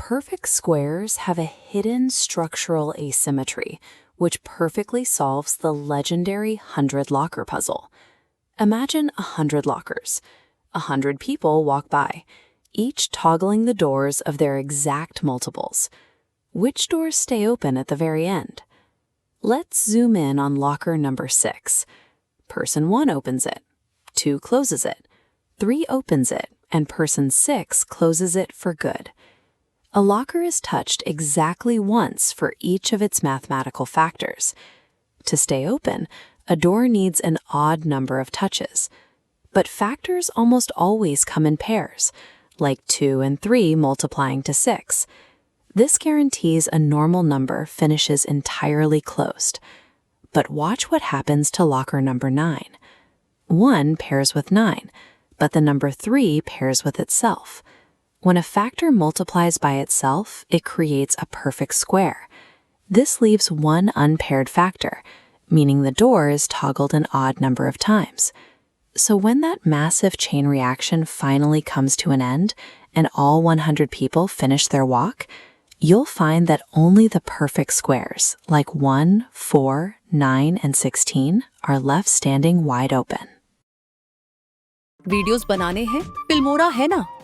Perfect squares have a hidden structural asymmetry, which perfectly solves the legendary 100 locker puzzle. Imagine 100 lockers. 100 people walk by, each toggling the doors of their exact multiples. Which doors stay open at the very end? Let's zoom in on locker number 6. Person 1 opens it, 2 closes it, 3 opens it, and person 6 closes it for good. A locker is touched exactly once for each of its mathematical factors. To stay open, a door needs an odd number of touches. But factors almost always come in pairs, like 2 and 3 multiplying to 6. This guarantees a normal number finishes entirely closed. But watch what happens to locker number 9. 1 pairs with 9, but the number 3 pairs with itself. When a factor multiplies by itself, it creates a perfect square. This leaves one unpaired factor, meaning the door is toggled an odd number of times. So when that massive chain reaction finally comes to an end and all 100 people finish their walk, you'll find that only the perfect squares, like 1, 4, 9, and 16, are left standing wide open. Videos बनाने हैं, Filmora है ना?